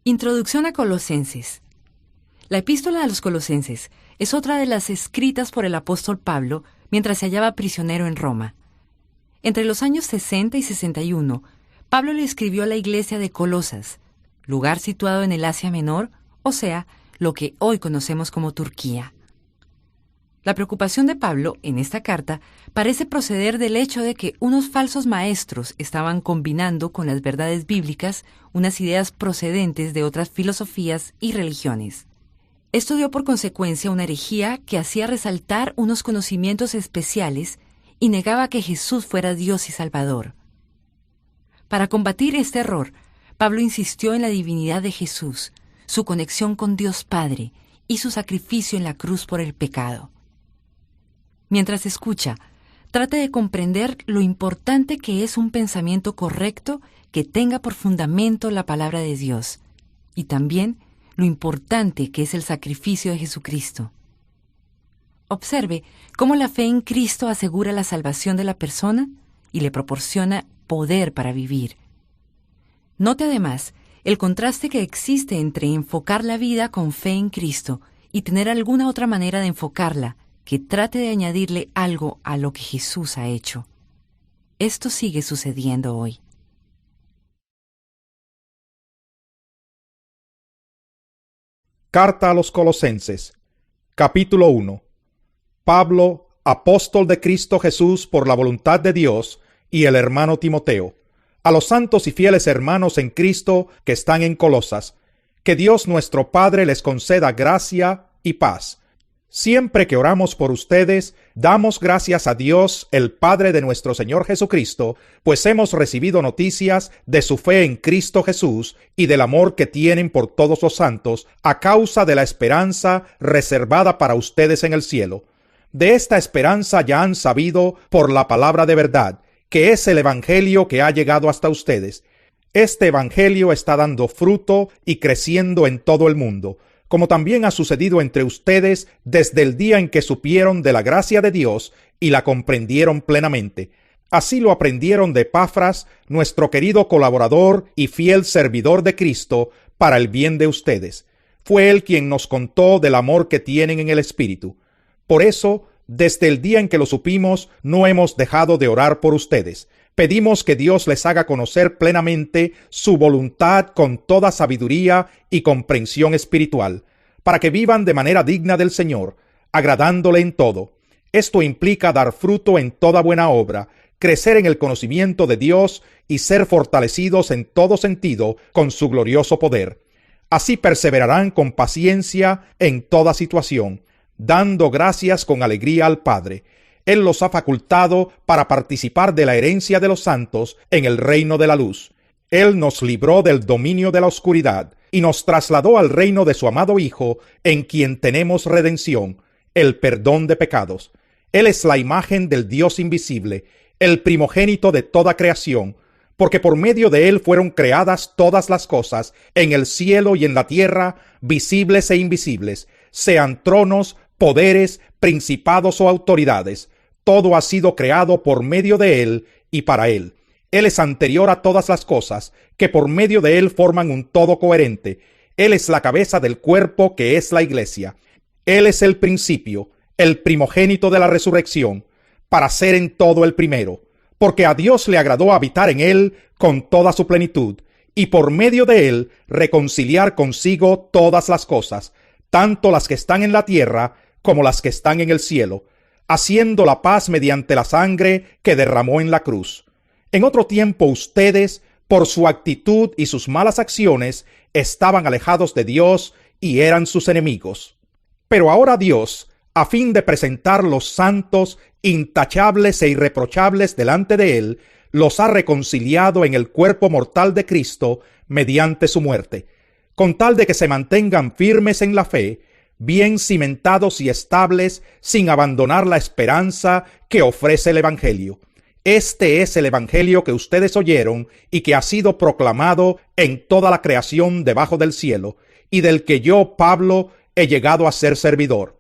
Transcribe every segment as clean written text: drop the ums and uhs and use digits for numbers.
Introducción a Colosenses. La epístola a los Colosenses es otra de las escritas por el apóstol Pablo mientras se hallaba prisionero en Roma. Entre los años 60 y 61, Pablo le escribió a la iglesia de Colosas, lugar situado en el Asia Menor, o sea, lo que hoy conocemos como Turquía. La preocupación de Pablo en esta carta parece proceder del hecho de que unos falsos maestros estaban combinando con las verdades bíblicas unas ideas procedentes de otras filosofías y religiones. Esto dio por consecuencia una herejía que hacía resaltar unos conocimientos especiales y negaba que Jesús fuera Dios y Salvador. Para combatir este error, Pablo insistió en la divinidad de Jesús, su conexión con Dios Padre y su sacrificio en la cruz por el pecado. Mientras escucha, trate de comprender lo importante que es un pensamiento correcto que tenga por fundamento la palabra de Dios, y también lo importante que es el sacrificio de Jesucristo. Observe cómo la fe en Cristo asegura la salvación de la persona y le proporciona poder para vivir. Note además el contraste que existe entre enfocar la vida con fe en Cristo y tener alguna otra manera de enfocarla que trate de añadirle algo a lo que Jesús ha hecho. Esto sigue sucediendo hoy. Carta a los Colosenses, capítulo 1. Pablo, apóstol de Cristo Jesús por la voluntad de Dios, y el hermano Timoteo, a los santos y fieles hermanos en Cristo que están en Colosas, que Dios nuestro Padre les conceda gracia y paz. Siempre que oramos por ustedes, damos gracias a Dios, el Padre de nuestro Señor Jesucristo, pues hemos recibido noticias de su fe en Cristo Jesús y del amor que tienen por todos los santos a causa de la esperanza reservada para ustedes en el cielo. De esta esperanza ya han sabido por la palabra de verdad, que es el Evangelio que ha llegado hasta ustedes. Este Evangelio está dando fruto y creciendo en todo el mundo, como también ha sucedido entre ustedes desde el día en que supieron de la gracia de Dios y la comprendieron plenamente. Así lo aprendieron de Epafras, nuestro querido colaborador y fiel servidor de Cristo, para el bien de ustedes. Fue él quien nos contó del amor que tienen en el Espíritu. Por eso, desde el día en que lo supimos, no hemos dejado de orar por ustedes. Pedimos que Dios les haga conocer plenamente su voluntad con toda sabiduría y comprensión espiritual, para que vivan de manera digna del Señor, agradándole en todo. Esto implica dar fruto en toda buena obra, crecer en el conocimiento de Dios y ser fortalecidos en todo sentido con su glorioso poder. Así perseverarán con paciencia en toda situación, dando gracias con alegría al Padre. Él los ha facultado para participar de la herencia de los santos en el reino de la luz. Él nos libró del dominio de la oscuridad y nos trasladó al reino de su amado Hijo, en quien tenemos redención, el perdón de pecados. Él es la imagen del Dios invisible, el primogénito de toda creación, porque por medio de él fueron creadas todas las cosas, en el cielo y en la tierra, visibles e invisibles, sean tronos, poderes, principados o autoridades. Todo ha sido creado por medio de él y para él. Él es anterior a todas las cosas, que por medio de él forman un todo coherente. Él es la cabeza del cuerpo que es la iglesia. Él es el principio, el primogénito de la resurrección, para ser en todo el primero, porque a Dios le agradó habitar en él con toda su plenitud, y por medio de él reconciliar consigo todas las cosas, tanto las que están en la tierra como las que están en el cielo, haciendo la paz mediante la sangre que derramó en la cruz. En otro tiempo ustedes, por su actitud y sus malas acciones, estaban alejados de Dios y eran sus enemigos. Pero ahora Dios, a fin de presentar los santos, intachables e irreprochables delante de él, los ha reconciliado en el cuerpo mortal de Cristo mediante su muerte, con tal de que se mantengan firmes en la fe, bien cimentados y estables, sin abandonar la esperanza que ofrece el Evangelio. Este es el Evangelio que ustedes oyeron y que ha sido proclamado en toda la creación debajo del cielo, y del que yo, Pablo, he llegado a ser servidor.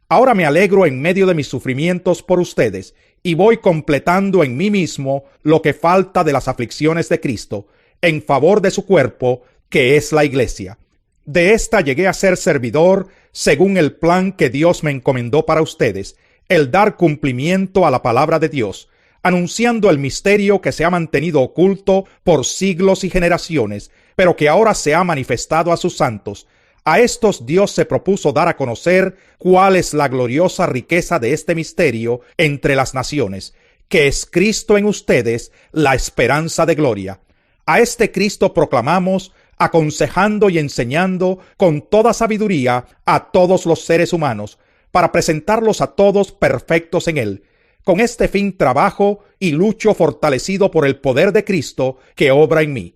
Ahora me alegro en medio de mis sufrimientos por ustedes, y voy completando en mí mismo lo que falta de las aflicciones de Cristo, en favor de su cuerpo, que es la Iglesia. De esta llegué a ser servidor según el plan que Dios me encomendó para ustedes, el dar cumplimiento a la palabra de Dios, anunciando el misterio que se ha mantenido oculto por siglos y generaciones, pero que ahora se ha manifestado a sus santos. A estos Dios se propuso dar a conocer cuál es la gloriosa riqueza de este misterio entre las naciones, que es Cristo en ustedes, la esperanza de gloria. A este Cristo proclamamos, aconsejando y enseñando con toda sabiduría a todos los seres humanos, para presentarlos a todos perfectos en Él. Con este fin trabajo y lucho fortalecido por el poder de Cristo que obra en mí.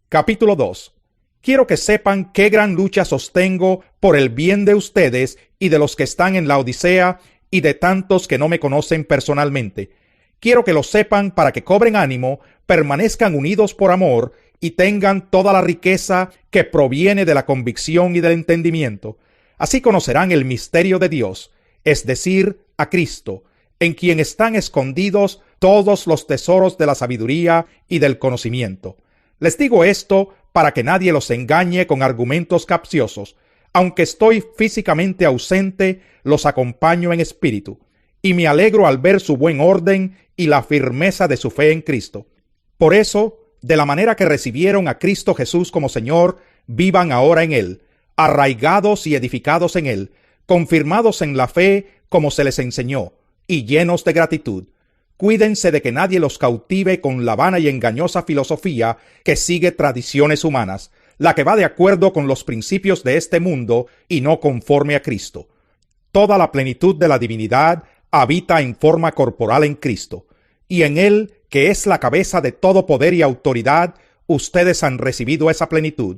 Capítulo 2. Quiero que sepan qué gran lucha sostengo por el bien de ustedes y de los que están en la Odisea y de tantos que no me conocen personalmente. Quiero que lo sepan para que cobren ánimo, permanezcan unidos por amor y tengan toda la riqueza que proviene de la convicción y del entendimiento. Así conocerán el misterio de Dios, es decir, a Cristo, en quien están escondidos todos los tesoros de la sabiduría y del conocimiento. Les digo esto para que nadie los engañe con argumentos capciosos. Aunque estoy físicamente ausente, los acompaño en espíritu, y me alegro al ver su buen orden y la firmeza de su fe en Cristo. Por eso, de la manera que recibieron a Cristo Jesús como Señor, vivan ahora en Él, arraigados y edificados en Él, confirmados en la fe como se les enseñó, y llenos de gratitud. Cuídense de que nadie los cautive con la vana y engañosa filosofía que sigue tradiciones humanas, la que va de acuerdo con los principios de este mundo y no conforme a Cristo. Toda la plenitud de la divinidad habita en forma corporal en Cristo, y en Él, que es la cabeza de todo poder y autoridad, ustedes han recibido esa plenitud.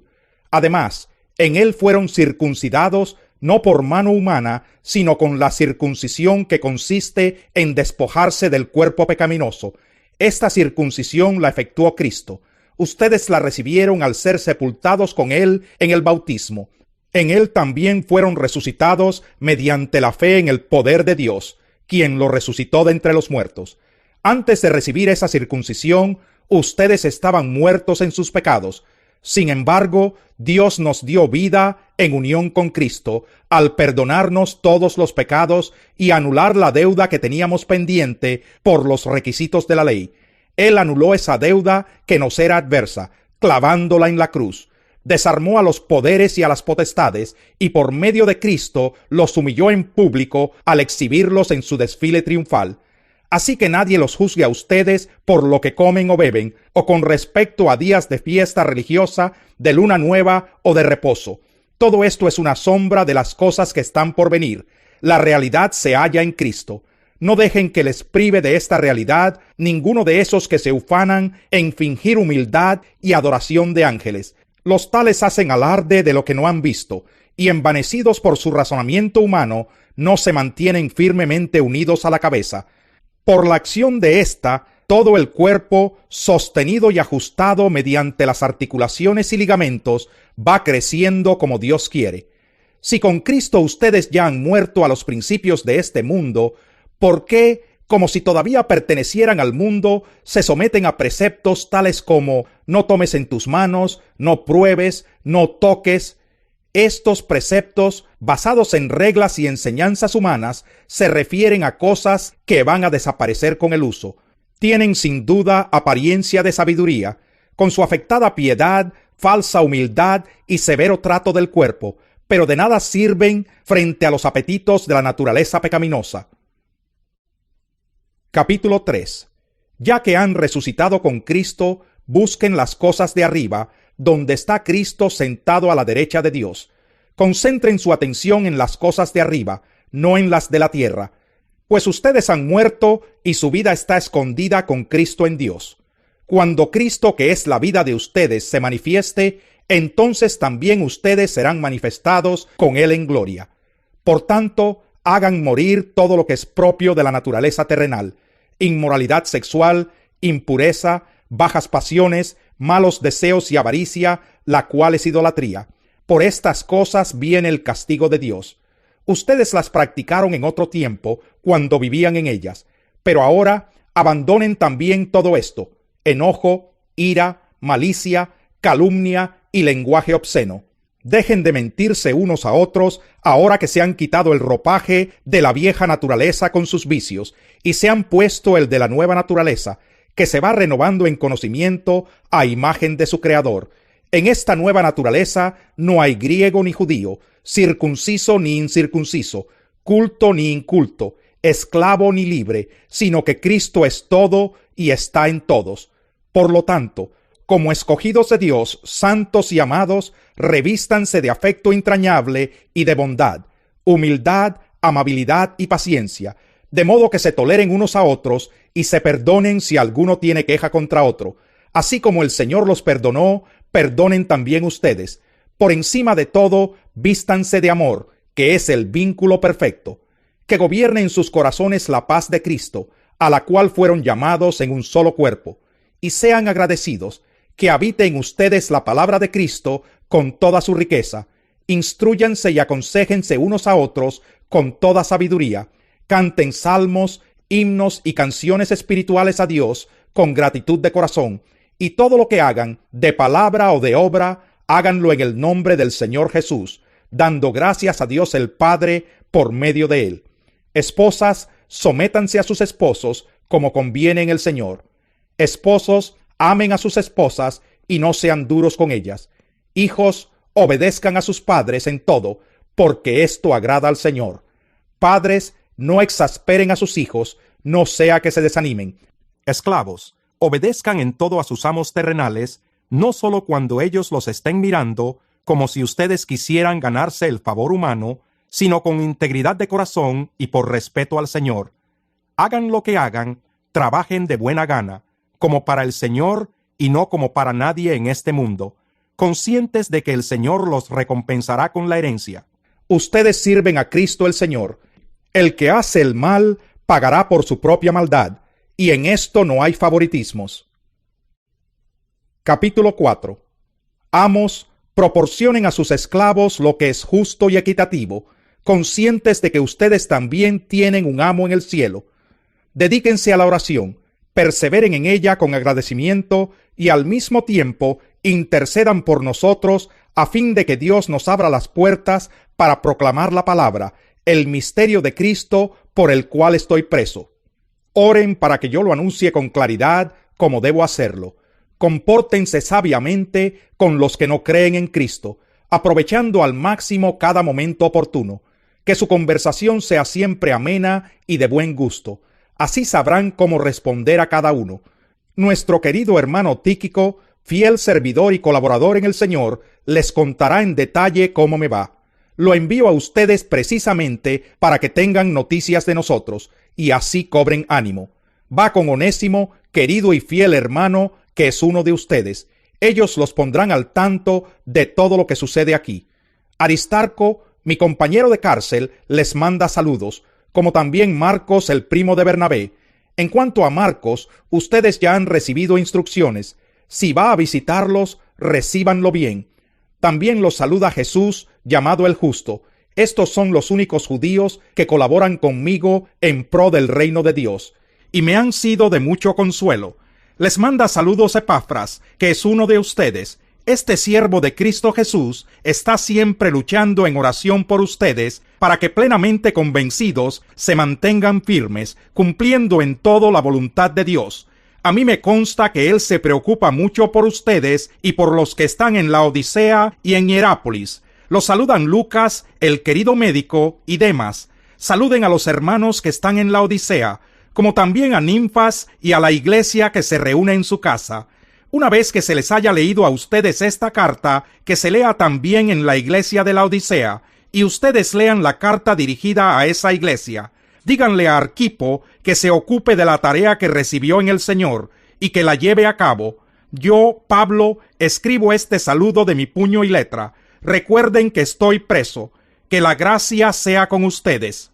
Además, en Él fueron circuncidados no por mano humana, sino con la circuncisión que consiste en despojarse del cuerpo pecaminoso. Esta circuncisión la efectuó Cristo. Ustedes la recibieron al ser sepultados con Él en el bautismo. En Él también fueron resucitados mediante la fe en el poder de Dios, quien lo resucitó de entre los muertos. Antes de recibir esa circuncisión, ustedes estaban muertos en sus pecados. Sin embargo, Dios nos dio vida en unión con Cristo, al perdonarnos todos los pecados y anular la deuda que teníamos pendiente por los requisitos de la ley. Él anuló esa deuda que nos era adversa, clavándola en la cruz. Desarmó a los poderes y a las potestades, y por medio de Cristo los humilló en público al exhibirlos en su desfile triunfal. Así que nadie los juzgue a ustedes por lo que comen o beben, o con respecto a días de fiesta religiosa, de luna nueva o de reposo. Todo esto es una sombra de las cosas que están por venir. La realidad se halla en Cristo. No dejen que les prive de esta realidad ninguno de esos que se ufanan en fingir humildad y adoración de ángeles. Los tales hacen alarde de lo que no han visto, y envanecidos por su razonamiento humano, no se mantienen firmemente unidos a la cabeza. Por la acción de ésta, todo el cuerpo, sostenido y ajustado mediante las articulaciones y ligamentos, va creciendo como Dios quiere. Si con Cristo ustedes ya han muerto a los principios de este mundo, ¿por qué, como si todavía pertenecieran al mundo, se someten a preceptos tales como no tomes en tus manos, no pruebes, no toques? Estos preceptos, basados en reglas y enseñanzas humanas, se refieren a cosas que van a desaparecer con el uso. Tienen sin duda apariencia de sabiduría, con su afectada piedad, falsa humildad y severo trato del cuerpo, pero de nada sirven frente a los apetitos de la naturaleza pecaminosa. Capítulo 3. Ya que han resucitado con Cristo, busquen las cosas de arriba, donde está Cristo sentado a la derecha de Dios. Concentren su atención en las cosas de arriba, no en las de la tierra, pues ustedes han muerto y su vida está escondida con Cristo en Dios. Cuando Cristo, que es la vida de ustedes, se manifieste, entonces también ustedes serán manifestados con Él en gloria. Por tanto, hagan morir todo lo que es propio de la naturaleza terrenal: inmoralidad sexual, impureza, bajas pasiones, malos deseos y avaricia, la cual es idolatría. Por estas cosas viene el castigo de Dios. Ustedes las practicaron en otro tiempo, cuando vivían en ellas. Pero ahora abandonen también todo esto: enojo, ira, malicia, calumnia y lenguaje obsceno. Dejen de mentirse unos a otros ahora que se han quitado el ropaje de la vieja naturaleza con sus vicios y se han puesto el de la nueva naturaleza, que se va renovando en conocimiento a imagen de su Creador. En esta nueva naturaleza no hay griego ni judío, circunciso ni incircunciso, culto ni inculto, esclavo ni libre, sino que Cristo es todo y está en todos. Por lo tanto, como escogidos de Dios, santos y amados, revístanse de afecto entrañable y de bondad, humildad, amabilidad y paciencia, de modo que se toleren unos a otros y se perdonen si alguno tiene queja contra otro. Así como el Señor los perdonó, perdonen también ustedes. Por encima de todo, vístanse de amor, que es el vínculo perfecto. Que gobierne en sus corazones la paz de Cristo, a la cual fueron llamados en un solo cuerpo. Y sean agradecidos, que habite en ustedes la palabra de Cristo con toda su riqueza. Instrúyanse y aconséjense unos a otros con toda sabiduría. Canten salmos, himnos y canciones espirituales a Dios con gratitud de corazón. Y todo lo que hagan, de palabra o de obra, háganlo en el nombre del Señor Jesús, dando gracias a Dios el Padre por medio de él. Esposas, sométanse a sus esposos como conviene en el Señor. Esposos, amen a sus esposas y no sean duros con ellas. Hijos, obedezcan a sus padres en todo, porque esto agrada al Señor. Padres, no exasperen a sus hijos, no sea que se desanimen. Esclavos, obedezcan en todo a sus amos terrenales, no solo cuando ellos los estén mirando, como si ustedes quisieran ganarse el favor humano, sino con integridad de corazón y por respeto al Señor. Hagan lo que hagan, trabajen de buena gana, como para el Señor y no como para nadie en este mundo, conscientes de que el Señor los recompensará con la herencia. Ustedes sirven a Cristo el Señor. El que hace el mal pagará por su propia maldad, y en esto no hay favoritismos. Capítulo 4. Amos, proporcionen a sus esclavos lo que es justo y equitativo, conscientes de que ustedes también tienen un amo en el cielo. Dedíquense a la oración, perseveren en ella con agradecimiento y al mismo tiempo intercedan por nosotros a fin de que Dios nos abra las puertas para proclamar la palabra, el misterio de Cristo por el cual estoy preso. Oren para que yo lo anuncie con claridad como debo hacerlo. Compórtense sabiamente con los que no creen en Cristo, aprovechando al máximo cada momento oportuno. Que su conversación sea siempre amena y de buen gusto. Así sabrán cómo responder a cada uno. Nuestro querido hermano Tíquico, fiel servidor y colaborador en el Señor, les contará en detalle cómo me va. Lo envío a ustedes precisamente para que tengan noticias de nosotros y así cobren ánimo. Va con Onésimo, querido y fiel hermano, que es uno de ustedes. Ellos los pondrán al tanto de todo lo que sucede aquí. Aristarco, mi compañero de cárcel, les manda saludos, como también Marcos, el primo de Bernabé. En cuanto a Marcos, ustedes ya han recibido instrucciones. Si va a visitarlos, recíbanlo bien. También los saluda Jesús, llamado el Justo. Estos son los únicos judíos que colaboran conmigo en pro del reino de Dios, y me han sido de mucho consuelo. Les manda saludos Epafras, que es uno de ustedes. Este siervo de Cristo Jesús está siempre luchando en oración por ustedes, para que plenamente convencidos se mantengan firmes, cumpliendo en todo la voluntad de Dios. A mí me consta que él se preocupa mucho por ustedes y por los que están en la Odisea y en Hierápolis. Los saludan Lucas, el querido médico, y Demas. Saluden a los hermanos que están en la Odisea, como también a Ninfas y a la iglesia que se reúne en su casa. Una vez que se les haya leído a ustedes esta carta, que se lea también en la iglesia de la Odisea, y ustedes lean la carta dirigida a esa iglesia. Díganle a Arquipo que se ocupe de la tarea que recibió en el Señor y que la lleve a cabo. Yo, Pablo, escribo este saludo de mi puño y letra. Recuerden que estoy preso. Que la gracia sea con ustedes.